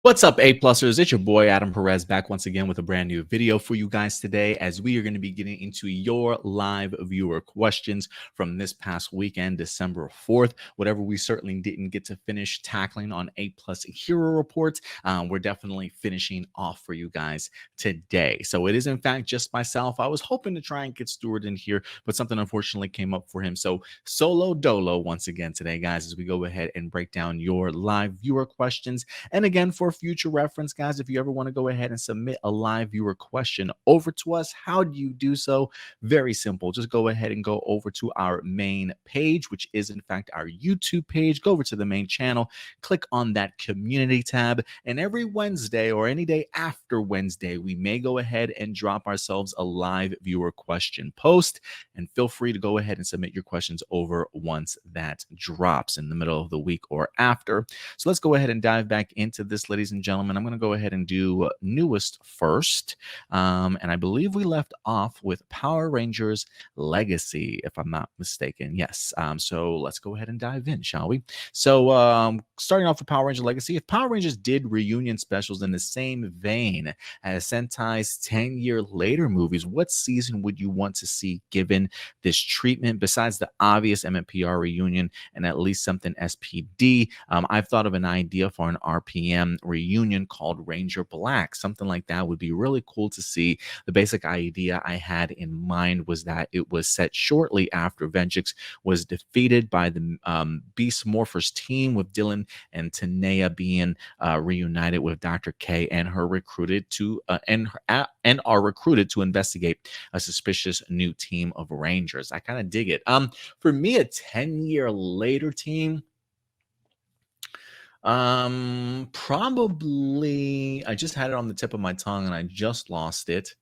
What's up, A-Plusers? It's your boy, Adam Perez, back once again with a brand new video for you guys today, as we are going to be getting into your live viewer questions from this past weekend, December 4th. Whatever we certainly didn't get to finish tackling on A-Plus Hero Reports, we're definitely finishing off for you guys today. So it is, in fact, just myself. I was hoping to try and get Stuart in here, but something unfortunately came up for him. So solo dolo once again today, guys, as we go ahead and break down your live viewer questions. And again, for future reference, guys, if you ever want to go ahead and submit a live viewer question over to us, how do you do so? Very simple. Just go ahead and go over to our main page, which is in fact our YouTube page. Go over to the main channel, click on that community tab, and every Wednesday or any day after Wednesday, we may go ahead and drop ourselves a live viewer question post. And feel free to go ahead and submit your questions over once that drops in the middle of the week or after. So let's go ahead and dive back into this, ladies and gentlemen. I'm going to go ahead and do newest first. And I believe we left off with Power Rangers Legacy, if I'm not mistaken. Yes. So let's go ahead and dive in, shall we? So starting off with Power Rangers Legacy, if Power Rangers did reunion specials in the same vein as Sentai's 10-year later movies, what season would you want to see given this treatment besides the obvious MMPR reunion and at least something SPD? I've thought of an idea for an RPM reunion called Ranger Black. Something like that would be really cool to see. The basic idea I had in mind was that it was set shortly after Vengeance was defeated by the Beast Morphers team, with Dylan and Tanea being reunited with Dr. K and her recruited to and are recruited to investigate a suspicious new team of Rangers. I kind of dig it. For me, a 10-year later team, probably, I just had it on the tip of my tongue and I just lost it.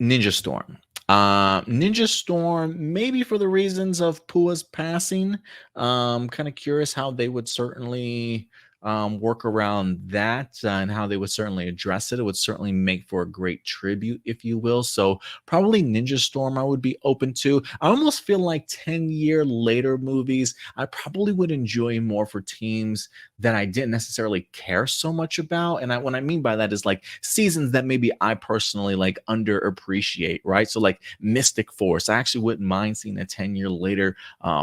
Ninja Storm. Ninja Storm, maybe for the reasons of Pua's passing. Kind of curious how they would certainly work around that, and how they would certainly address it. It would certainly make for a great tribute, if you will. So probably Ninja Storm I would be open to. I almost feel like 10-year later movies I probably would enjoy more for teams that I didn't necessarily care so much about. And what I mean by that is like seasons that maybe I personally like underappreciate, right? So like Mystic Force, I actually wouldn't mind seeing a 10-year later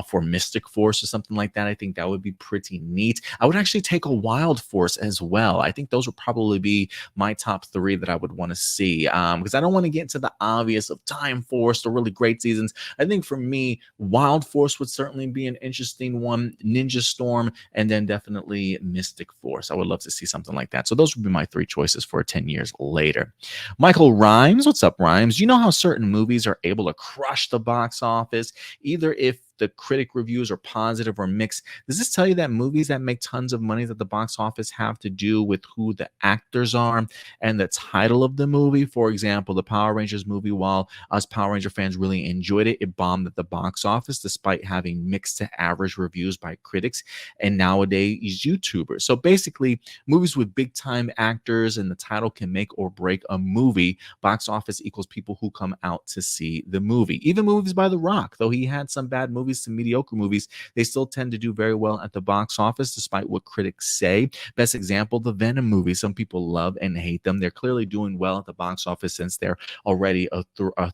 for Mystic Force or something like that. I think that would be pretty neat. I would actually take a Wild Force as well. I think those would probably be my top three that I would want to see, because I don't want to get into the obvious of Time Force or really great seasons. I think for me, Wild Force would certainly be an interesting one, Ninja Storm, and then definitely Mystic Force. I would love to see something like that. So those would be my three choices for 10 years later. Michael Rhymes, what's up, Rhymes? You know how certain movies are able to crush the box office, either if the critic reviews are positive or mixed? Does this tell you that movies that make tons of money at the box office have to do with who the actors are and the title of the movie? For example, the Power Rangers movie, while us Power Ranger fans really enjoyed it, it bombed at the box office despite having mixed to average reviews by critics and nowadays YouTubers. So basically, movies with big time actors and the title can make or break a movie. Box office equals people who come out to see the movie. Even movies by The Rock, though he had some bad movies, some mediocre movies, they still tend to do very well at the box office despite what critics say. Best example, the Venom movies. Some people love and hate them. They're clearly doing well at the box office since they're already a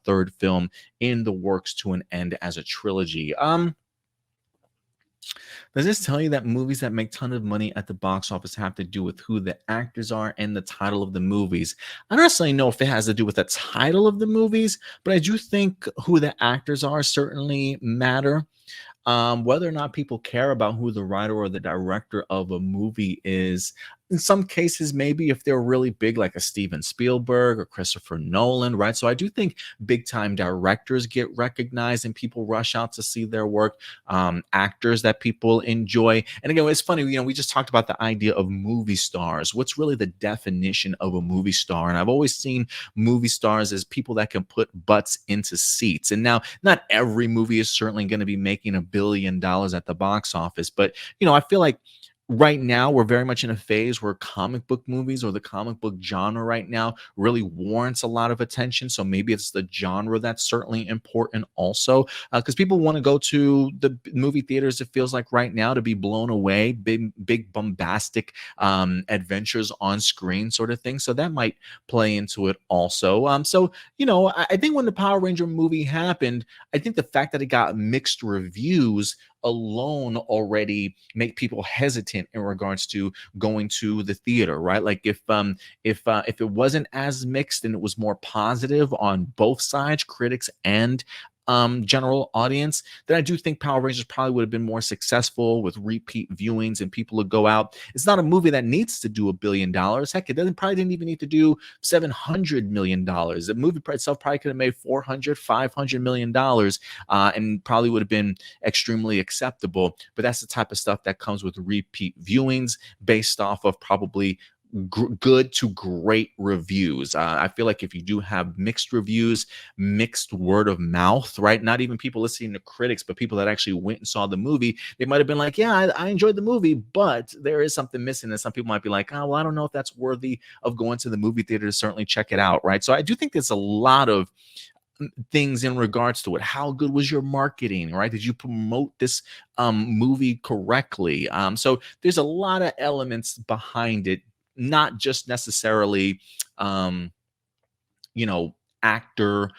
third film in the works to an end as a trilogy. Does this tell you that movies that make ton of money at the box office have to do with who the actors are and the title of the movies? I don't necessarily know if it has to do with the title of the movies, but I do think who the actors are certainly matter. Whether or not people care about who the writer or the director of a movie is, in some cases, maybe if they're really big, like a Steven Spielberg or Christopher Nolan, right? So I do think big time directors get recognized and people rush out to see their work. Actors that people enjoy. And again, it's funny, we just talked about the idea of movie stars. What's really the definition of a movie star? And I've always seen movie stars as people that can put butts into seats. And now, not every movie is certainly going to be making $1 billion at the box office, but I feel like right now we're very much in a phase where comic book movies or the comic book genre right now really warrants a lot of attention. So maybe it's the genre that's certainly important also, because people want to go to the movie theaters, it feels like right now, to be blown away, big bombastic adventures on screen sort of thing. So that might play into it also. So I think when the Power Ranger movie happened, I think the fact that it got mixed reviews alone already make people hesitant in regards to going to the theater, right? Like if it wasn't as mixed and it was more positive on both sides, critics and general audience, then I do think Power Rangers probably would have been more successful with repeat viewings and people would go out. It's not a movie that needs to do $1 billion. Heck, it doesn't probably didn't even need to do $700 million. The movie itself probably could have made 400, $500 million, and probably would have been extremely acceptable. But that's the type of stuff that comes with repeat viewings based off of probably good to great reviews. I feel like if you do have mixed reviews, mixed word of mouth, right? Not even people listening to critics, but people that actually went and saw the movie, they might have been like, yeah, I enjoyed the movie, but there is something missing. And some people might be like, oh, well, I don't know if that's worthy of going to the movie theater to certainly check it out, right? So I do think there's a lot of things in regards to it. How good was your marketing, right? Did you promote this movie correctly? So there's a lot of elements behind it, not just necessarily um, actor,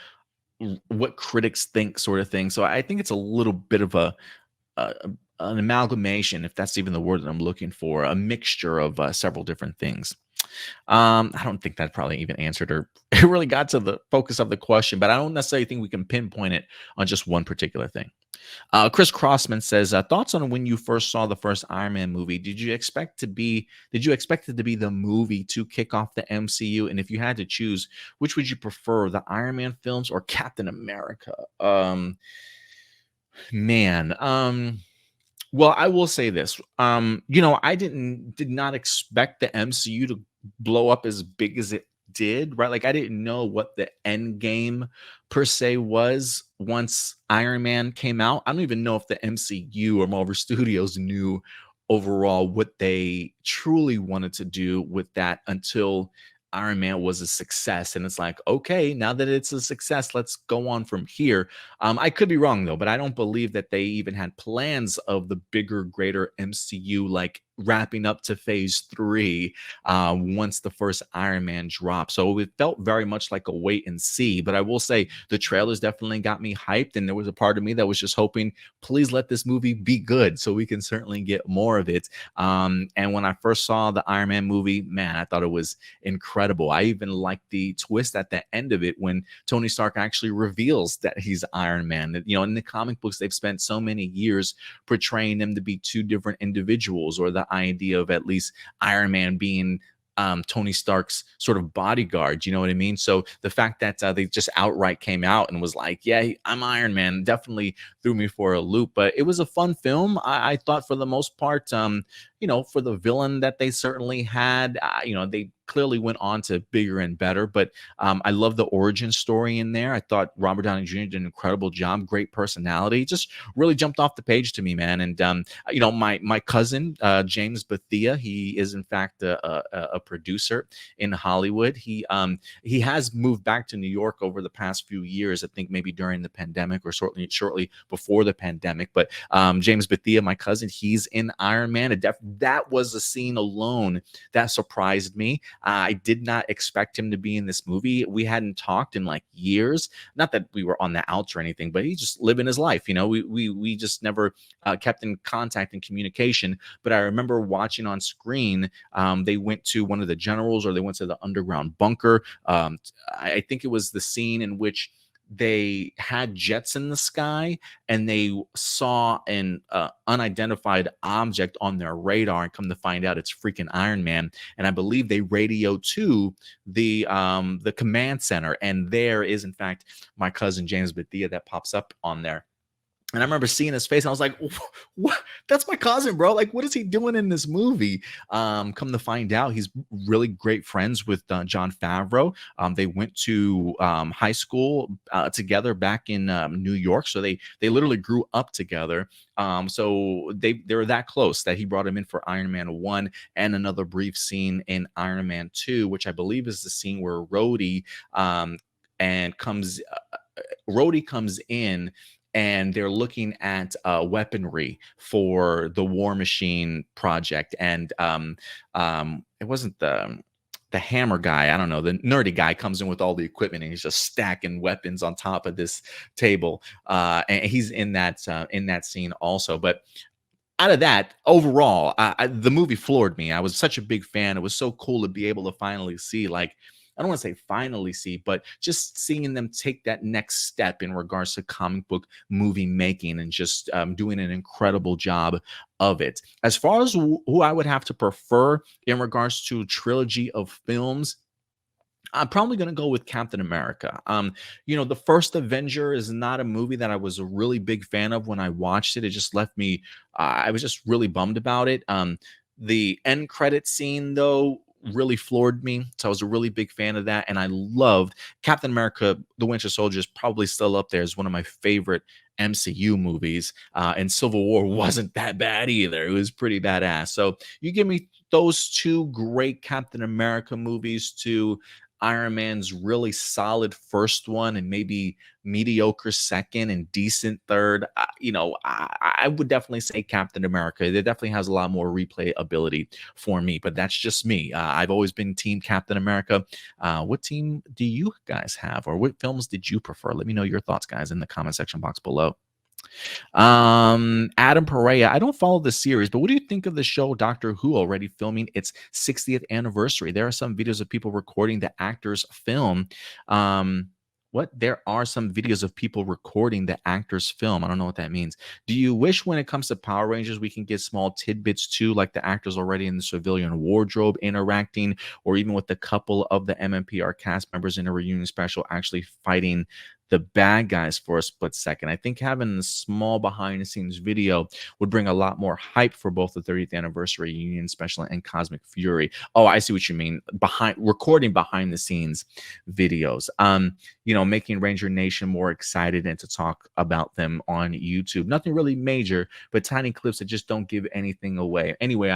what critics think sort of thing. So I think it's a little bit of a an amalgamation, if that's even the word that I'm looking for, a mixture of several different things. I don't think that probably even answered or it really got to the focus of the question, but I don't necessarily think we can pinpoint it on just one particular thing. Chris Crossman says, thoughts on when you first saw the first Iron Man movie? Did you expect it to be the movie to kick off the MCU? And if you had to choose, which would you prefer, the Iron Man films or Captain America? Man, well, I will say this. I did not expect the MCU to blow up as big as it did, right? Like I didn't know what the end game per se was once Iron Man came out. I don't even know if the MCU or Marvel Studios knew overall what they truly wanted to do with that until Iron Man was a success. And it's like, okay, now that it's a success, let's go on from here. I could be wrong though, but I don't believe that they even had plans of the bigger, greater MCU like wrapping up to phase 3 once the first Iron Man dropped. So it felt very much like a wait and see. But I will say the trailers definitely got me hyped, and there was a part of me that was just hoping, please let this movie be good so we can certainly get more of it. And when I first saw the Iron Man movie, man, I thought it was incredible. I even liked the twist at the end of it when Tony Stark actually reveals that he's Iron Man. In the comic books, they've spent so many years portraying them to be two different individuals, or the idea of at least Iron Man being Tony Stark's sort of bodyguard. You know what I mean? So the fact that they just outright came out and was like, yeah, I'm Iron Man, definitely threw me for a loop. But it was a fun film. I thought for the most part, for the villain that they certainly had, they clearly went on to bigger and better. But I love the origin story in there. I thought Robert Downey Jr. did an incredible job, great personality, just really jumped off the page to me, man. And my cousin James Bethia, he is in fact a producer in Hollywood. He has moved back to New York over the past few years. I think maybe during the pandemic or shortly before the pandemic. But James Bethia, my cousin, he's in Iron Man. That was a scene alone that surprised me. I did not expect him to be in this movie. We hadn't talked in like years. Not that we were on the outs or anything, but he's just living his life. We just never kept in contact and communication. But I remember watching on screen. They went to one of the generals, or they went to the underground bunker. I think it was the scene in which they had jets in the sky and they saw an unidentified object on their radar, and come to find out it's freaking Iron Man. And I believe they radio to the command center, and there is in fact my cousin James Bethia that pops up on there. And I remember seeing his face, and I was like, "What? That's my cousin, bro! Like, what is he doing in this movie?" Come to find out, he's really great friends with John Favreau. They went to high school together back in New York, so they literally grew up together. So they were that close that he brought him in for Iron Man 1 and another brief scene in Iron Man 2, which I believe is the scene where um, and comes Rhodey comes in, and they're looking at weaponry for the War Machine project. And it wasn't the hammer guy. I don't know. The nerdy guy comes in with all the equipment, and he's just stacking weapons on top of this table. And he's in that scene also. But out of that, overall, the movie floored me. I was such a big fan. It was so cool to be able to finally see, like, I don't want to say finally see, but just seeing them take that next step in regards to comic book movie making, and just doing an incredible job of it. As far as who I would have to prefer in regards to trilogy of films, I'm probably going to go with Captain America. The first Avenger is not a movie that I was a really big fan of when I watched it. It just left me, I was just really bummed about it. The end credit scene, though, really floored me. So I was a really big fan of that. And I loved Captain America, The Winter Soldier is probably still up there as one of my favorite MCU movies. And Civil War wasn't that bad either. It was pretty badass. So you give me those two great Captain America movies to Iron Man's really solid first one, and maybe mediocre second and decent third. I would definitely say Captain America. It definitely has a lot more replay ability for me, but that's just me. I've always been Team Captain America. What team do you guys have, or what films did you prefer? Let me know your thoughts, guys, in the comment section box below. Adam Perea, I don't follow the series, but what do you think of the show Doctor Who already filming its 60th anniversary? There are some videos of people recording the actors' film. There are some videos of people recording the actors' film. I don't know what that means. Do you wish when it comes to Power Rangers we can get small tidbits too, like the actors already in the civilian wardrobe interacting, or even with the couple of the MMPR cast members in a reunion special actually fighting the bad guys for a split second? I think having a small behind the scenes video would bring a lot more hype for both the 30th anniversary Union Special and Cosmic Fury. Oh, I see what you mean. Recording behind the scenes videos. Making Ranger Nation more excited and to talk about them on YouTube. Nothing really major, but tiny clips that just don't give anything away. Anyway,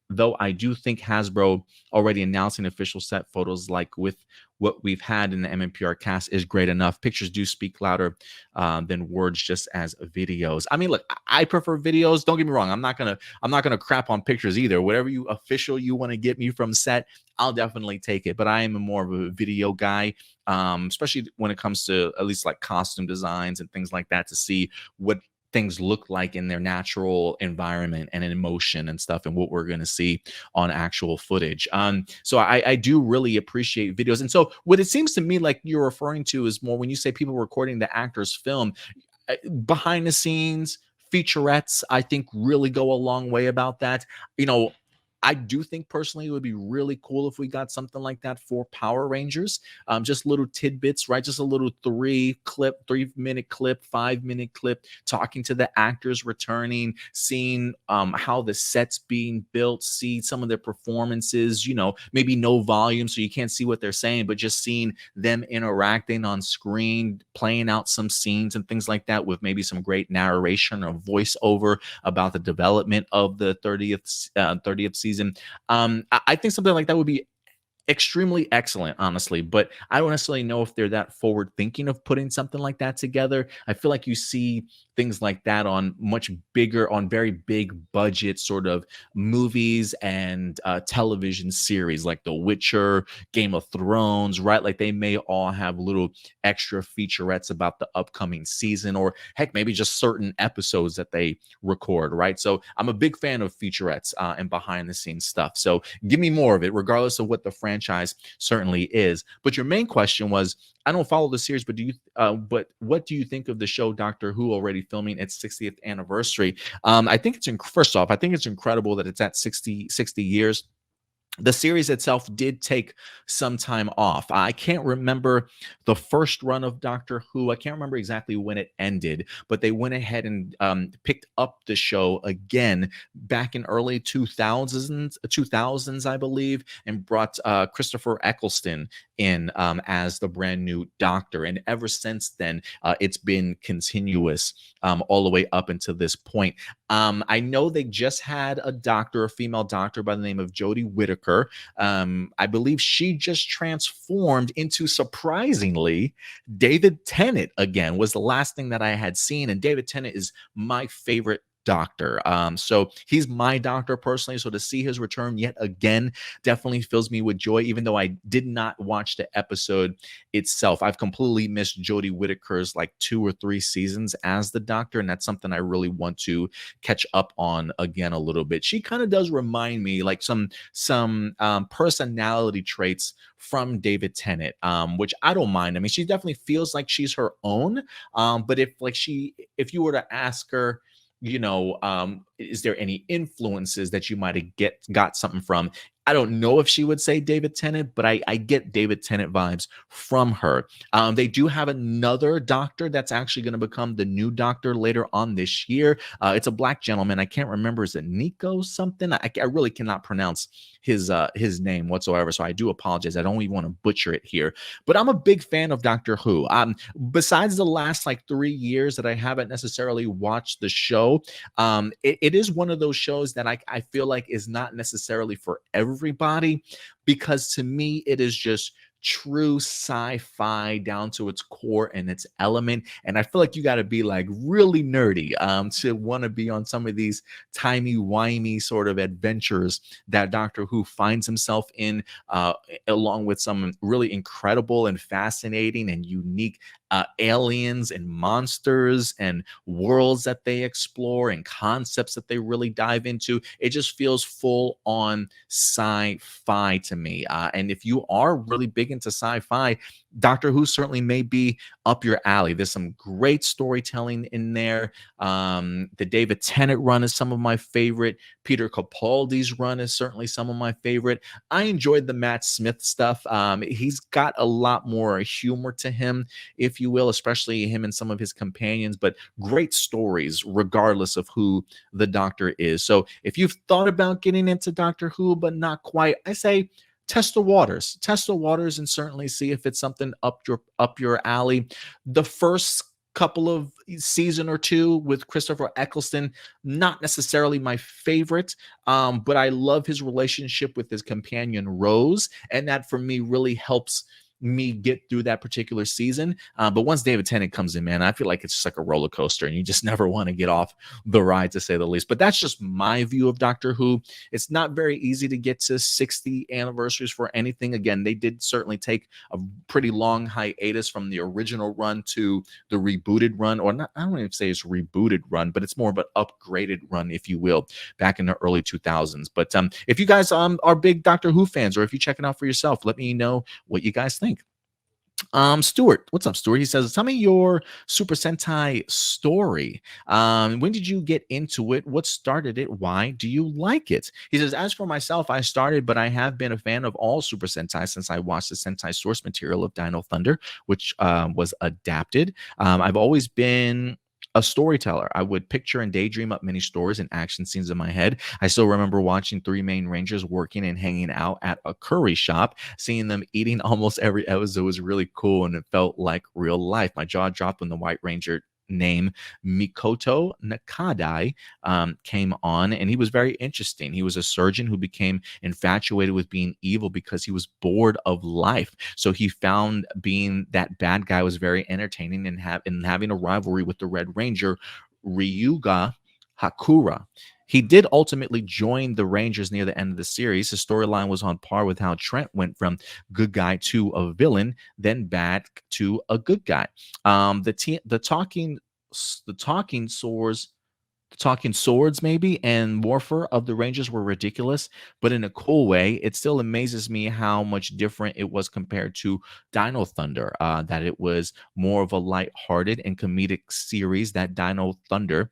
though I do think Hasbro already announcing official set photos like with what we've had in the MMPR cast is great enough. Pictures do speak louder than words, just as videos. I mean, look, I prefer videos. Don't get me wrong. I'm not gonna crap on pictures either. Whatever you want to get me from set, I'll definitely take it. But I am more of a video guy, especially when it comes to at least like costume designs and things like that, to see what things look like in their natural environment and in emotion and stuff, and what we're going to see on actual footage. So I do really appreciate videos. And so what it seems to me like you're referring to is more when you say people recording the actor's film, behind the scenes featurettes, I think really go a long way about that. I do think personally it would be really cool if we got something like that for Power Rangers. Just little tidbits, right? Just a little 3-minute clip, 5-minute clip, talking to the actors returning, seeing how the set's being built, see some of their performances, maybe no volume, so you can't see what they're saying, but just seeing them interacting on screen, playing out some scenes and things like that, with maybe some great narration or voiceover about the development of the 30th season. I think something like that would be extremely excellent, honestly, but I don't necessarily know if they're that forward thinking of putting something like that together. I feel like you see things like that on very big budget sort of movies and television series like The Witcher, Game of Thrones, right? Like they may all have little extra featurettes about the upcoming season, or heck, maybe just certain episodes that they record, right? So I'm a big fan of featurettes and behind the scenes stuff. So give me more of it, regardless of what the franchise certainly is. But your main question was, I don't follow the series, but what do you think of the show Doctor Who already filming its 60th anniversary? I think first off, I think it's incredible that it's at 60 years. The series itself did take some time off. I can't remember the first run of Doctor Who. I can't remember exactly when it ended, but they went ahead and picked up the show again back in early 2000s, I believe, and brought Christopher Eccleston in as the brand new Doctor. And ever since then, it's been continuous all the way up until this point. I know they just had a female doctor by the name of Jodie Whittaker. I believe she just transformed into, surprisingly, David Tennant again, was the last thing that I had seen. And David Tennant is my favorite doctor. So he's my doctor personally. So to see his return yet again definitely fills me with joy, even though I did not watch the episode itself. I've completely missed Jodie Whittaker's like 2 or 3 seasons as the doctor, and that's something I really want to catch up on again a little bit. She kind of does remind me like some personality traits from David Tennant, which I don't mind. I mean, she definitely feels like she's her own. But if you were to ask her, is there any influences that you might have got something from? I don't know if she would say David Tennant, but I get David Tennant vibes from her. They do have another doctor that's actually going to become the new doctor later on this year. It's a black gentleman. I can't remember. Is it Nico something? I really cannot pronounce his name whatsoever. So I do apologize. I don't even want to butcher it here. But I'm a big fan of Doctor Who. Besides the last like 3 years that I haven't necessarily watched the show, it is one of those shows that I feel like is not necessarily for everybody, because to me it is just true sci-fi down to its core and its element. And I feel like you got to be like really nerdy to want to be on some of these timey-wimey sort of adventures that Doctor Who finds himself in, along with some really incredible and fascinating and unique aliens and monsters and worlds that they explore and concepts that they really dive into. It just feels full on sci-fi to me. And if you are really big into sci-fi, Doctor Who certainly may be up your alley. There's some great storytelling in there. The David Tennant run is some of my favorite. Peter Capaldi's run is certainly some of my favorite. I enjoyed the Matt Smith stuff. He's got a lot more humor to him, if you will, especially him and some of his companions, but great stories regardless of who the Doctor is. So if you've thought about getting into Doctor Who, but not quite, I say test the waters and certainly see if it's something up your alley. The first couple of season or two with Christopher Eccleston, not necessarily my favorite, but I love his relationship with his companion Rose, and that for me really helps me get through that particular season. But once David Tennant comes in, man, I feel like it's just like a roller coaster and you just never want to get off the ride, to say the least. But that's just my view of Doctor Who. It's not very easy to get to 60 anniversaries for anything. Again, they did certainly take a pretty long hiatus from the original run to the rebooted run, or not, I don't even say it's rebooted run, but it's more of an upgraded run, if you will, back in the early 2000s. But if you guys are big Doctor Who fans, or if you check it out for yourself, let me know what you guys think. Stuart, what's up, Stuart? He says, tell me your Super Sentai story. When did you get into it? What started it? Why do you like it? He says, as for myself, I started, but I have been a fan of all Super Sentai since I watched the Sentai source material of Dino Thunder, which was adapted. I've always been a storyteller. I would picture and daydream up many stories and action scenes in my head. I still remember watching three main rangers working and hanging out at a curry shop. Seeing them eating almost every episode was really cool, and it felt like real life. My jaw dropped when the White Ranger name Mikoto Nakadai came on, and he was very interesting. He was a surgeon who became infatuated with being evil because he was bored of life. So he found being that bad guy was very entertaining, and having a rivalry with the Red Ranger, Ryuga Hakura. He did ultimately join the Rangers near the end of the series. His storyline was on par with how Trent went from good guy to a villain, then back to a good guy. The talking swords talking swords maybe and morpher of the Rangers were ridiculous, but in a cool way. It still amazes me how much different it was compared to Dino Thunder. That it was more of a light-hearted and comedic series that Dino Thunder.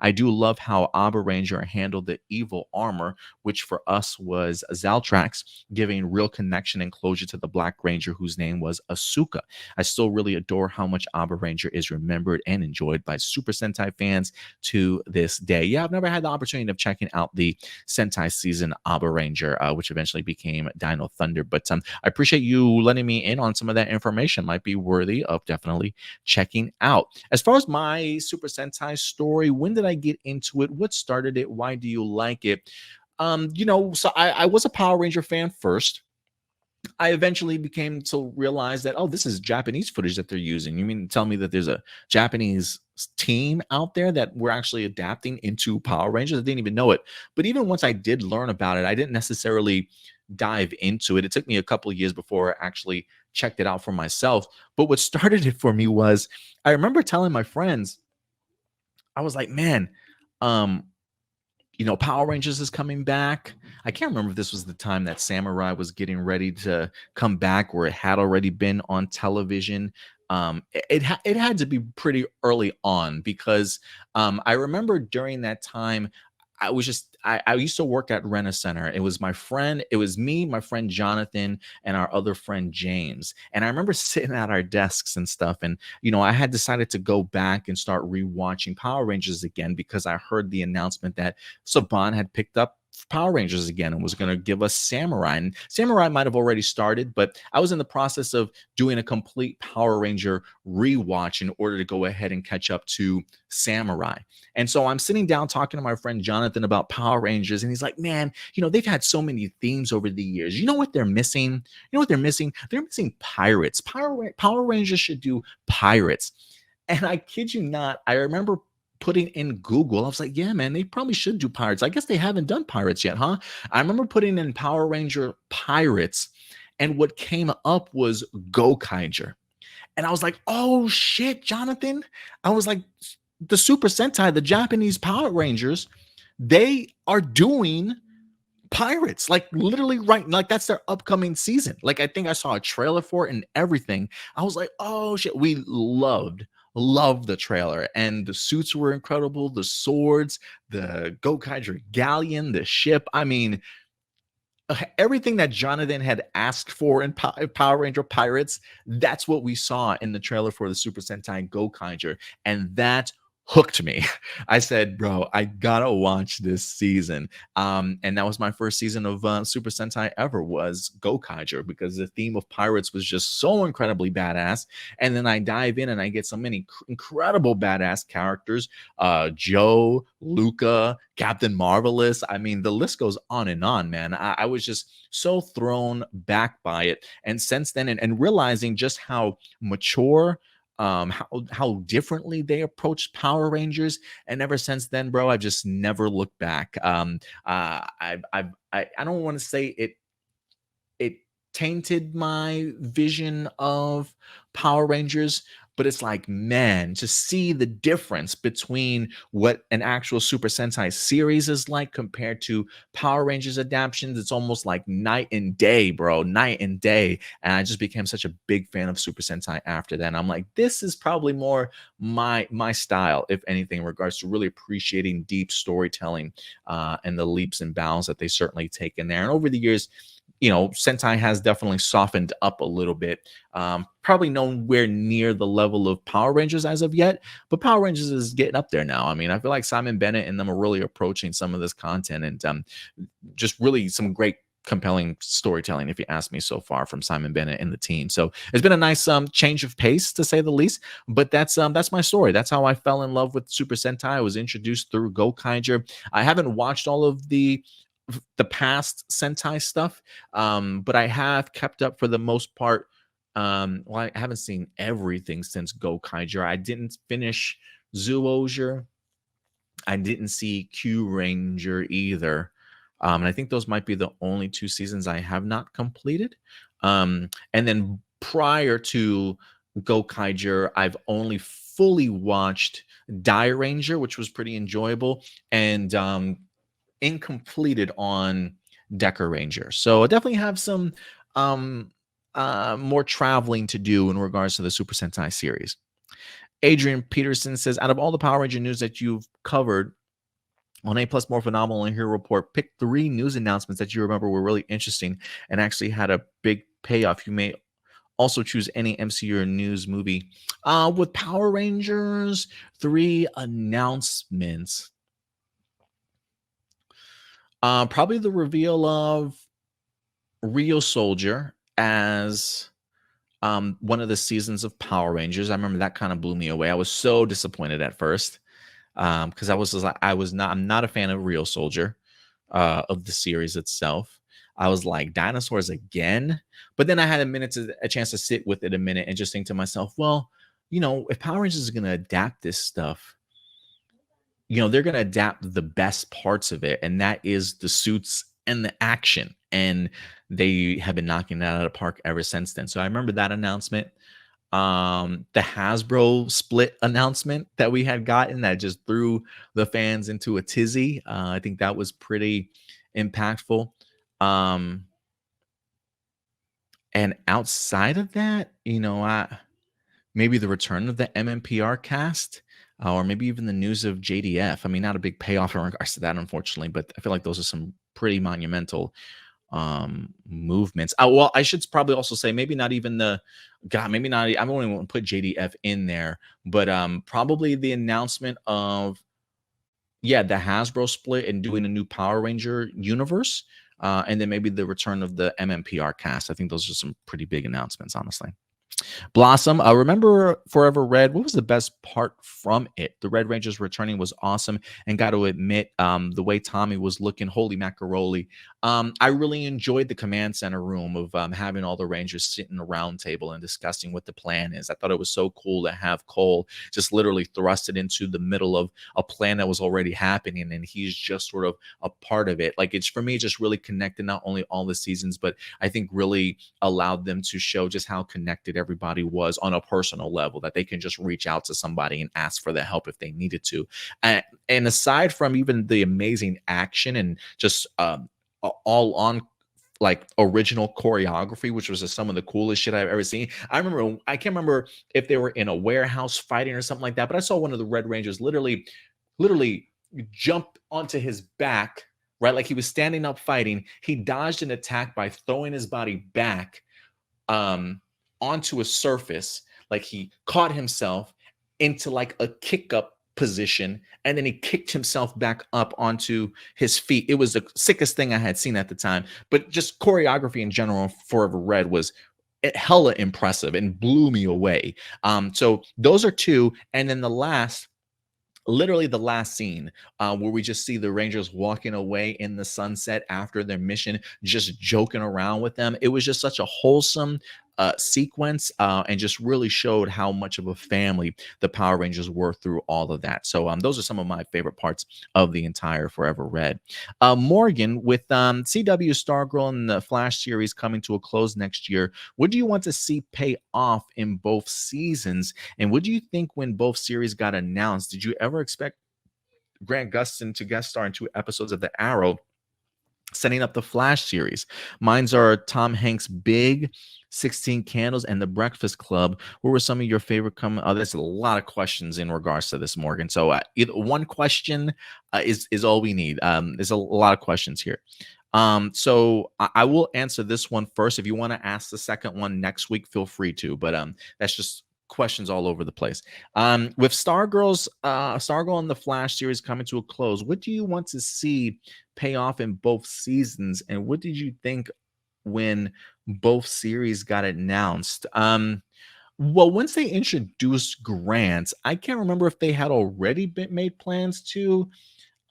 I do love how Abba Ranger handled the evil armor, which for us was Zaltrax, giving real connection and closure to the Black Ranger, whose name was Asuka. I still really adore how much Abba Ranger is remembered and enjoyed by Super Sentai fans to this day. Yeah, I've never had the opportunity of checking out the Sentai season Abba Ranger, which eventually became Dino Thunder. But I appreciate you letting me in on some of that information. Might be worthy of definitely checking out. As far as my Super Sentai story, when did I get into it? What started it? Why do you like it? So I was a Power Ranger fan first. I eventually became to realize that, oh, this is Japanese footage that they're using. You mean to tell me that there's a Japanese team out there that we're actually adapting into Power Rangers? I didn't even know it. But even once I did learn about it, I didn't necessarily dive into it. It took me a couple of years before I actually checked it out for myself. But what started it for me was I remember telling my friends, I was like, man, um, Power Rangers is coming back. I can't remember if this was the time that Samurai was getting ready to come back or it had already been on television. It had to be pretty early on because I remember during that time, I used to work at Rena Center. It was my friend, it was me, my friend Jonathan, and our other friend James. And I remember sitting at our desks and stuff. And I had decided to go back and start rewatching Power Rangers again because I heard the announcement that Saban had picked up Power Rangers again and was going to give us Samurai. And Samurai might have already started, but I was in the process of doing a complete Power Ranger rewatch in order to go ahead and catch up to Samurai. And so I'm sitting down talking to my friend Jonathan about Power Rangers, and he's like, man, they've had so many themes over the years. You know what they're missing? You know what they're missing? They're missing pirates. Power Rangers should do pirates. And I kid you not, I remember putting in Google, I was like, yeah, man, they probably should do pirates. I guess they haven't done pirates yet, huh? I remember putting in Power Ranger pirates, and what came up was Gokaiger. And I was like, oh shit, Jonathan. I was like, the Super Sentai, the Japanese Power Rangers, they are doing pirates, like literally right, like that's their upcoming season. Like I think I saw a trailer for it and everything. I was like, oh shit, we loved the trailer, and the suits were incredible, the swords, the Gokaiger galleon, the ship. I mean, everything that Jonathan had asked for in Power Ranger Pirates, that's what we saw in the trailer for the Super Sentai Gokaiger, and that hooked me. I said, bro, I gotta watch this season. And that was my first season of Super Sentai ever, was Gokaiger, because the theme of pirates was just so incredibly badass. And then I dive in and I get so many incredible badass characters, Joe, Luca, Captain Marvelous. I mean, the list goes on and on, man. I was just so thrown back by it. And since then, and realizing just how mature, how differently they approached Power Rangers, and ever since then, bro, I've just never looked back. I don't want to say it tainted my vision of Power Rangers, but it's like, man, to see the difference between what an actual Super Sentai series is like compared to Power Rangers adaptations, it's almost like night and day, bro, night and day. And I just became such a big fan of Super Sentai after that. And I'm like, this is probably more my style, if anything, in regards to really appreciating deep storytelling and the leaps and bounds that they certainly take in there. And over the years, Sentai has definitely softened up a little bit. Probably nowhere near the level of Power Rangers as of yet, but Power Rangers is getting up there now. I mean, I feel like Simon Bennett and them are really approaching some of this content, and just really some great compelling storytelling, if you ask me, so far from Simon Bennett and the team. So it's been a nice change of pace, to say the least. But that's my story. That's how I fell in love with Super Sentai. I was introduced through Gokaiger. I haven't watched all of the past Sentai stuff, but I have kept up for the most part. Well, I haven't seen everything since Gokaiger. I didn't finish Zoologer. I didn't see Q Ranger either. And I think those might be the only two seasons I have not completed. And then prior to Gokaiger, I've only fully watched Dire Ranger, which was pretty enjoyable, and incompleted on Decker Ranger. So I definitely have some um, more traveling to do in regards to the Super Sentai series. Adrian Peterson says, out of all the Power Ranger news that you've covered on A Plus More Phenomenal and Hero Report, pick 3 news announcements that you remember were really interesting and actually had a big payoff. You may also choose any MCU or news movie. With Power Rangers, 3 announcements. Probably the reveal of Rio Soldier as one of the seasons of Power Rangers. I remember that kind of blew me away. I was so disappointed at first because I'm not a fan of Real Soldier of the series itself. I was like, dinosaurs again. But then I had a chance to sit with it a minute and just think to myself, well, if Power Rangers is going to adapt this stuff, they're going to adapt the best parts of it, and that is the suits and the action. And they have been knocking that out of the park ever since then. So I remember that announcement. The Hasbro split announcement that we had gotten that just threw the fans into a tizzy. I think that was pretty impactful. And outside of that, maybe the return of the MMPR cast, or maybe even the news of JDF. I mean, not a big payoff in regards to that, unfortunately, but I feel like those are some pretty monumental movements. Well, I should probably also say maybe not even maybe not. I don't even want to put JDF in there, but probably the announcement of the Hasbro split and doing a new Power Ranger universe, and then maybe the return of the MMPR cast. I think those are some pretty big announcements, honestly. Blossom, remember Forever Red? What was the best part from it? The Red Rangers returning was awesome, and got to admit, the way Tommy was looking, holy macaroni. I really enjoyed the command center room of having all the Rangers sitting around table and discussing what the plan is. I thought it was so cool to have Cole just literally thrusted into the middle of a plan that was already happening, and he's just sort of a part of it. Like, it's, for me, just really connected not only all the seasons, but I think really allowed them to show just how connected everybody was on a personal level, that they can just reach out to somebody and ask for the help if they needed to. And aside from even the amazing action and just all on like original choreography, which was just some of the coolest shit I've ever seen. I can't remember if they were in a warehouse fighting or something like that, but I saw one of the Red Rangers literally jump onto his back, right? Like he was standing up fighting. He dodged an attack by throwing his body back onto a surface. Like he caught himself into like a kick up position, and then he kicked himself back up onto his feet. It was the sickest thing I had seen at the time. But just choreography in general, Forever Red was hella impressive and blew me away. So those are 2, and then literally the last scene where we just see the Rangers walking away in the sunset after their mission, just joking around with them. It was just such a wholesome sequence, and just really showed how much of a family the Power Rangers were through all of that. So those are some of my favorite parts of the entire Forever Red. Morgan, with CW Stargirl and the Flash series coming to a close next year, what do you want to see pay off in both seasons? And what do you think when both series got announced? Did you ever expect Grant Gustin to guest star in 2 episodes of The Arrow, setting up the Flash series? Mine's are Tom Hanks' Big, 16 Candles, and The Breakfast Club. What were some of your favorite there's a lot of questions in regards to this, Morgan. So either one question is all we need. There's a lot of questions here. So I will answer this one first. If you want to ask the second one next week, feel free to, but that's just questions all over the place. With Stargirl and the Flash series coming to a close, what do you want to see pay off in both seasons, and what did you think when both series got announced? Well, once they introduced Grant, I can't remember if they had already made plans to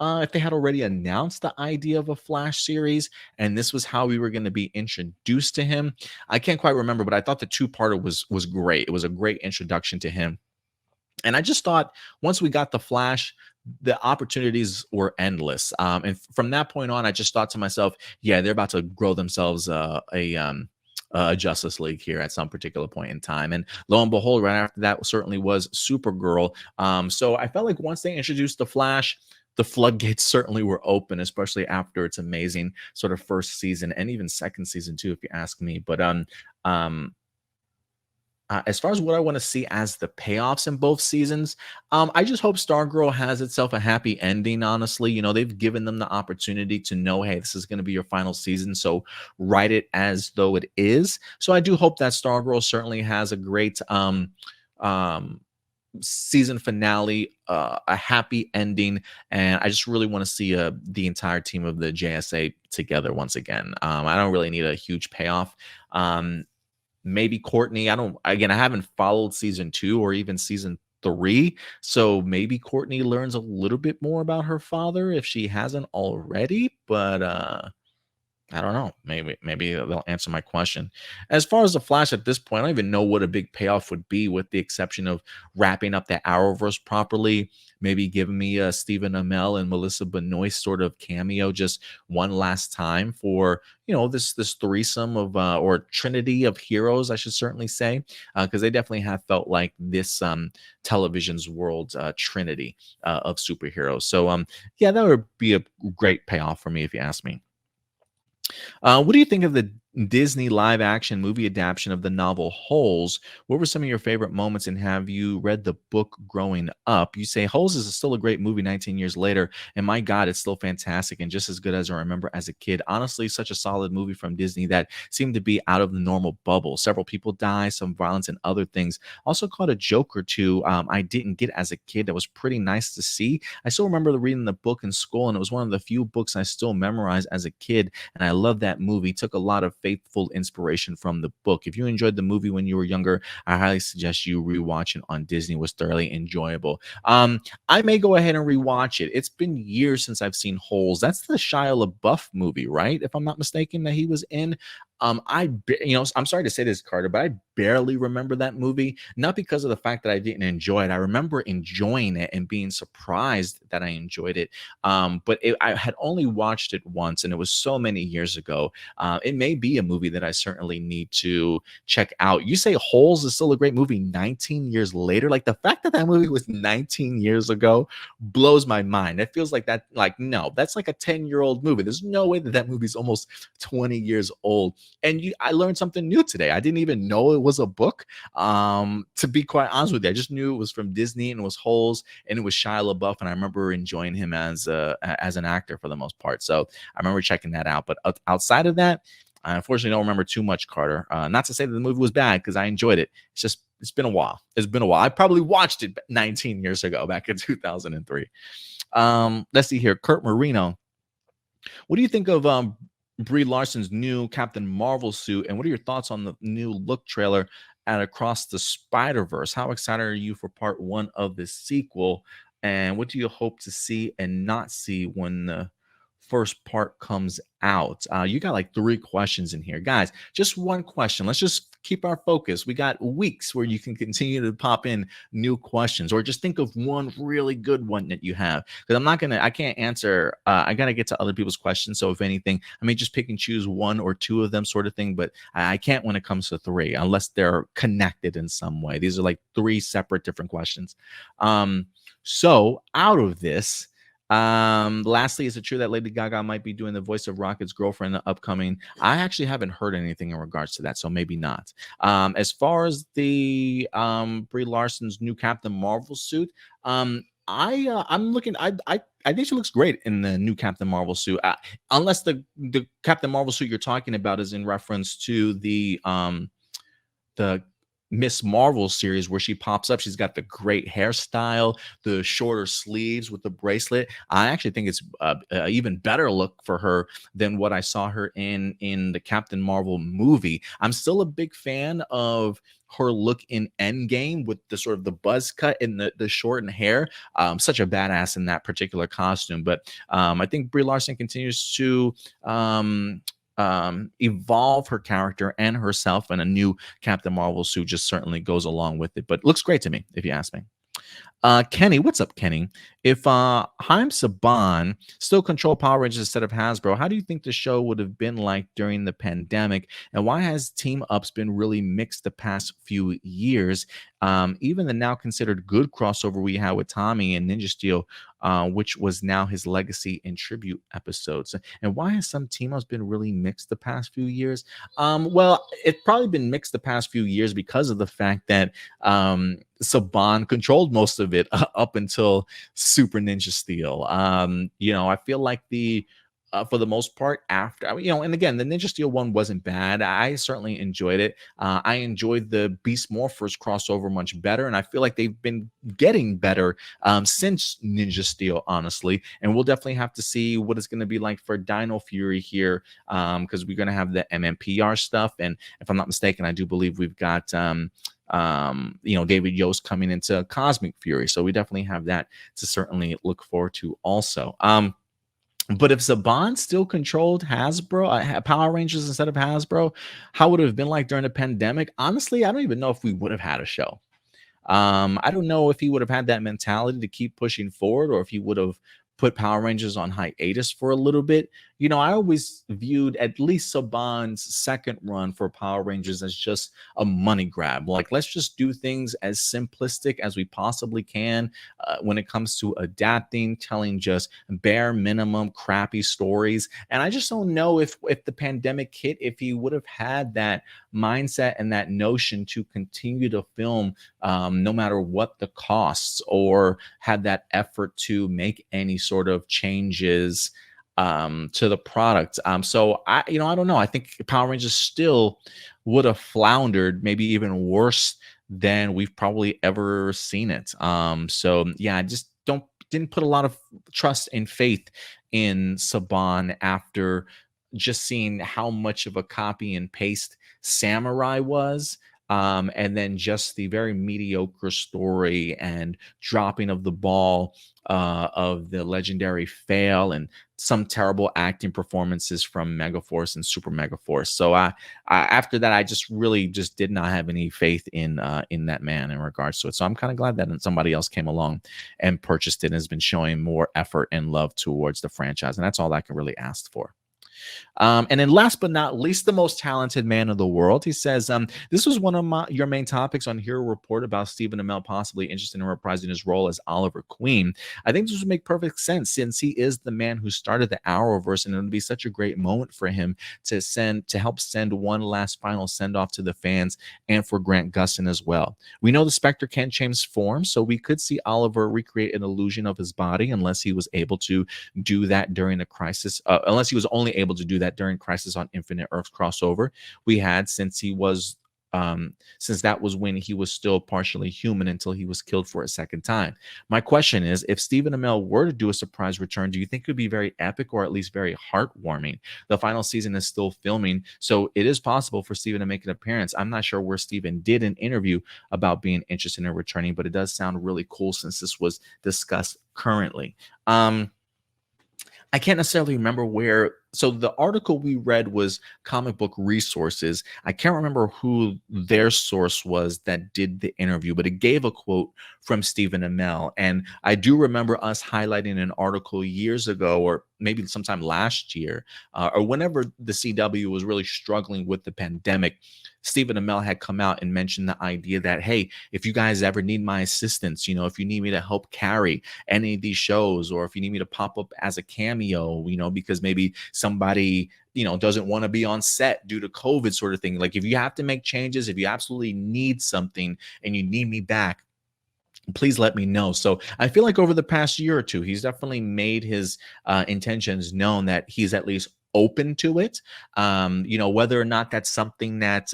if they had already announced the idea of a Flash series, and this was how we were going to be introduced to him. I can't quite remember, but I thought the 2-parter was great. It was a great introduction to him. And I just thought once we got the Flash, the opportunities were endless. And from that point on, I just thought to myself, yeah, they're about to grow themselves a Justice League here at some particular point in time. And lo and behold, right after that certainly was Supergirl. So I felt like once they introduced the Flash, the floodgates certainly were open, especially after its amazing sort of first season and even second season too, if you ask me. But um, as far as what I want to see as the payoffs in both seasons, I just hope Stargirl has itself a happy ending. Honestly, they've given them the opportunity to know, hey, this is going to be your final season, so write it as though it is. So I do hope that Stargirl certainly has a great um, season finale, a happy ending, and I just really want to see the entire team of the JSA together once again. I don't really need a huge payoff. Maybe Courtney. I haven't followed season 2 or even season 3. So maybe Courtney learns a little bit more about her father if she hasn't already. But I don't know. Maybe they'll answer my question. As far as the Flash at this point, I don't even know what a big payoff would be, with the exception of wrapping up the Arrowverse properly. Maybe giving me a Stephen Amell and Melissa Benoist sort of cameo just one last time for this threesome of or trinity of heroes, I should certainly say, because they definitely have felt like this television's world trinity of superheroes. So yeah, that would be a great payoff for me if you ask me. What do you think of the Disney live action movie adaptation of the novel Holes? What were some of your favorite moments, and have you read the book growing up? You say Holes is still a great movie 19 years later, and my God, it's still fantastic and just as good as I remember as a kid. Honestly, such a solid movie from Disney that seemed to be out of the normal bubble. Several people die, some violence, and other things. Also caught a joke or two I didn't get as a kid that was pretty nice to see. I still remember reading the book in school, and it was one of the few books I still memorized as a kid, and I love that movie. Took a lot of faithful inspiration from the book. If you enjoyed the movie when you were younger, I highly suggest you rewatch it on Disney. It was thoroughly enjoyable. I may go ahead and rewatch it. It's been years since I've seen Holes. That's the Shia LaBeouf movie, right? If I'm not mistaken, that he was in. I'm sorry to say this, Carter, but I barely remember that movie. Not because of the fact that I didn't enjoy it. I remember enjoying it and being surprised that I enjoyed it. I had only watched it once, and it was so many years ago. It may be a movie that I certainly need to check out. You say Holes is still a great movie 19 years later. Like, the fact that that movie was 19 years ago blows my mind. It feels like that, like, no, that's like a 10-year-old movie. There's no way that that movie's almost 20 years old. And I learned something new today. I didn't even know it was a book. To be quite honest with you, I just knew it was from Disney and it was Holes and it was Shia LaBeouf, and I remember enjoying him as an actor for the most part. So I remember checking that out. But outside of that, I unfortunately don't remember too much, Carter. Not to say that the movie was bad, because I enjoyed it. It's been a while. It's been a while. I probably watched it 19 years ago, back in 2003. Let's see here. Kurt Moreno, what do you think of Brie Larson's new Captain Marvel suit, and what are your thoughts on the new look trailer at Across the Spider-Verse? How excited are you for part 1 of the sequel, and what do you hope to see and not see when the first part comes out? You got like 3 questions in here, guys. Just one question. Let's just keep our focus. We got weeks where you can continue to pop in new questions, or just think of one really good one that you have, because I can't answer. I got to get to other people's questions. So if anything, I may just pick and choose 1 or 2 of them, sort of thing, but I can't when it comes to 3 unless they're connected in some way. These are like 3 separate different questions. So out of this, lastly, is it true that Lady Gaga might be doing the voice of Rocket's girlfriend in the upcoming? I actually haven't heard anything in regards to that, so maybe not. As far as the Brie Larson's new Captain Marvel suit, I'm looking. I think she looks great in the new Captain Marvel suit, unless the Captain Marvel suit you're talking about is in reference to the Miss Marvel series, where she pops up. She's got the great hairstyle, the shorter sleeves with the bracelet. I actually think it's a even better look for her than what I saw her in the Captain Marvel movie. I'm still a big fan of her look in Endgame with the sort of the buzz cut and the shortened hair. Such a badass in that particular costume. But I think Brie Larson continues to evolve her character and herself, and a new Captain Marvel suit just certainly goes along with it. But looks great to me, if you ask me. Kenny, what's up, Kenny? If Haim Saban still controlled Power Rangers instead of Hasbro, how do you think the show would have been like during the pandemic? And why has team ups been really mixed the past few years? Even the now considered good crossover we had with Tommy and Ninja Steel, which was now his legacy and tribute episodes. And why has some team ups been really mixed the past few years? Well, it's probably been mixed the past few years because of the fact that Saban controlled most of it up until Super Ninja Steel. I feel like the for the most part, after and again, the Ninja Steel one wasn't bad. I certainly enjoyed it. I enjoyed the Beast Morphers crossover much better, and I feel like they've been getting better since Ninja Steel, honestly. And we'll definitely have to see what it's going to be like for Dino Fury here, because we're going to have the MMPR stuff, and if I'm not mistaken, I do believe we've got David Yost coming into Cosmic Fury. So we definitely have that to certainly look forward to also. But if Saban still controlled Hasbro, Power Rangers instead of Hasbro, how would it have been like during the pandemic? Honestly, I don't even know if we would have had a show. I don't know if he would have had that mentality to keep pushing forward or if he would have put Power Rangers on hiatus for a little bit. I always viewed at least Saban's second run for Power Rangers as just a money grab. Like, let's just do things as simplistic as we possibly can when it comes to adapting, telling just bare minimum crappy stories. And I just don't know if the pandemic hit, if he would have had that mindset and that notion to continue to film no matter what the costs, or had that effort to make any sort of changes to the product. So I don't know. I think Power Rangers still would have floundered, maybe even worse than we've probably ever seen it. So yeah, I just didn't put a lot of trust and faith in Saban after just seeing how much of a copy and paste Samurai was. And then just the very mediocre story and dropping of the ball of the legendary Fail, and some terrible acting performances from Megaforce and Super Megaforce. So after that, I just really just did not have any faith in that man in regards to it. So I'm kind of glad that somebody else came along and purchased it and has been showing more effort and love towards the franchise. And that's all I can really ask for. And then last but not least, the most talented man in the world. He says, this was one of your main topics on Hero Report about Stephen Amell possibly interested in reprising his role as Oliver Queen. I think this would make perfect sense since he is the man who started the Arrowverse, and it would be such a great moment for him to help send one last final send off to the fans and for Grant Gustin as well. We know the Spectre can't change form, so we could see Oliver recreate an illusion of his body unless he was able to do that during the crisis, unless he was only able to do that during Crisis on Infinite Earths crossover we had, since that was when he was still partially human until he was killed for a second time. My question is, if Stephen Amell were to do a surprise return, do you think it would be very epic or at least very heartwarming? The final season is still filming, so it is possible for Stephen to make an appearance. I'm not sure where Stephen did an interview about being interested in returning, but it does sound really cool since this was discussed currently. I can't necessarily remember where. So the article we read was Comic Book Resources. I can't remember who their source was that did the interview, but it gave a quote from Stephen Amell. And I do remember us highlighting an article years ago, or maybe sometime last year, or whenever the CW was really struggling with the pandemic. Stephen Amell had come out and mentioned the idea that, hey, if you guys ever need my assistance, if you need me to help carry any of these shows, or if you need me to pop up as a cameo, because maybe somebody doesn't want to be on set due to COVID, sort of thing. Like, if you have to make changes, if you absolutely need something and you need me back, please let me know. So I feel like over the past year or two, he's definitely made his intentions known that he's at least open to it. Whether or not that's something that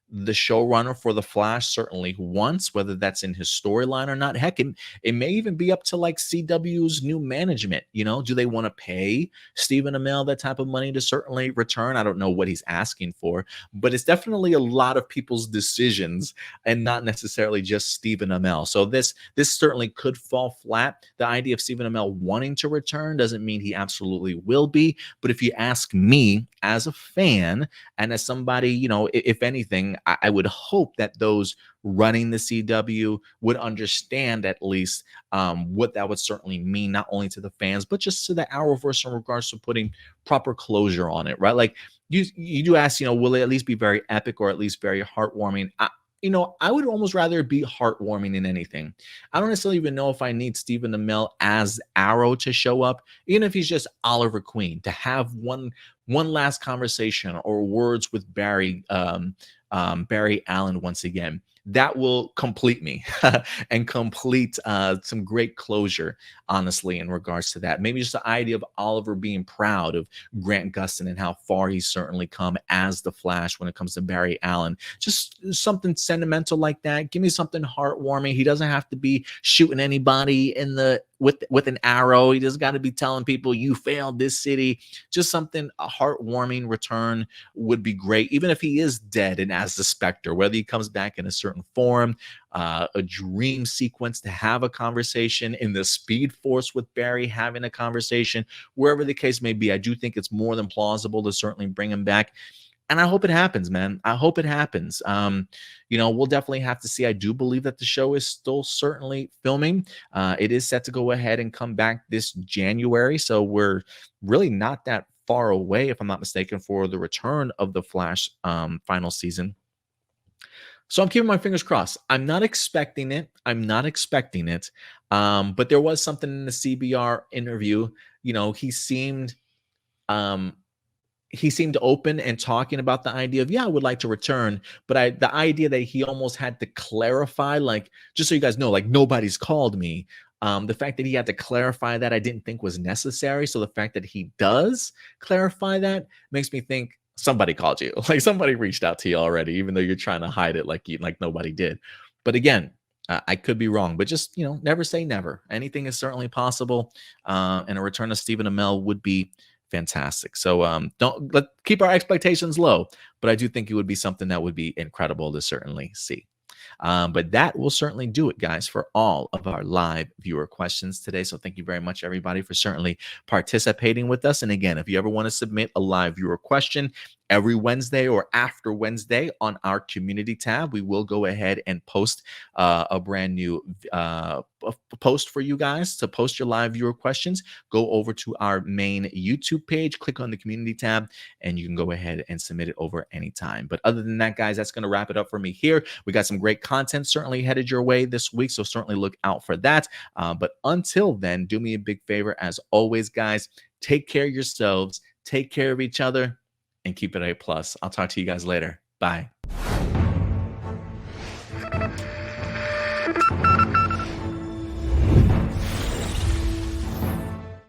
the showrunner for The Flash certainly wants, whether that's in his storyline or not. Heck, it may even be up to like CW's new management. Do they want to pay Stephen Amell that type of money to certainly return? I don't know what he's asking for, but it's definitely a lot of people's decisions and not necessarily just Stephen Amell. So this certainly could fall flat. The idea of Stephen Amell wanting to return doesn't mean he absolutely will be. But if you ask me as a fan and as somebody, if anything, wrestling, I would hope that those running the CW would understand at least what that would certainly mean, not only to the fans, but just to the Arrowverse in regards to putting proper closure on it, right? Like you do ask, will it at least be very epic or at least very heartwarming? I would almost rather it be heartwarming than anything. I don't necessarily even know if I need Stephen Amell as Arrow to show up, even if he's just Oliver Queen, to have one last conversation or words with Barry Allen once again. That will complete me and complete some great closure, honestly, in regards to that. Maybe just the idea of Oliver being proud of Grant Gustin and how far he's certainly come as the Flash when it comes to Barry Allen. Just something sentimental like that. Give me something heartwarming. He doesn't have to be shooting anybody in the with an arrow. He just got to be telling people you failed this city. Just something, a heartwarming return would be great, even if he is dead and as the Spectre, whether he comes back in a certain form, a dream sequence to have a conversation in the Speed Force with Barry having a conversation, wherever the case may be. I do think it's more than plausible to certainly bring him back. And I hope it happens, man. I hope it happens. We'll definitely have to see. I do believe that the show is still certainly filming. It is set to go ahead and come back this January. So we're really not that far away, if I'm not mistaken, for the return of the Flash final season. So I'm keeping my fingers crossed. I'm not expecting it. But there was something in the CBR interview. Um, he seemed open and talking about the idea of, I would like to return, but the idea that he almost had to clarify, like, just so you guys know, like, nobody's called me. The fact that he had to clarify that, I didn't think was necessary. So the fact that he does clarify that makes me think somebody called you, like somebody reached out to you already, even though you're trying to hide it like nobody did. But again, I could be wrong, but just, never say never. Anything is certainly possible. And a return of Stephen Amell would be fantastic. So let's keep our expectations low, but I do think it would be something that would be incredible to certainly see. But that will certainly do it, guys, for all of our live viewer questions today. So thank you very much, everybody, for certainly participating with us. And again, if you ever want to submit a live viewer question every Wednesday or after Wednesday on our community tab, we will go ahead and post a brand new post for you guys to post your live viewer questions. Go over to our main YouTube page, click on the community tab, and you can go ahead and submit it over anytime. But other than that, guys, that's going to wrap it up for me here. We got some great content certainly headed your way this week, so certainly look out for that. But until then, do me a big favor, as always, guys, take care of yourselves, take care of each other, and keep it A+. I'll talk to you guys later. Bye.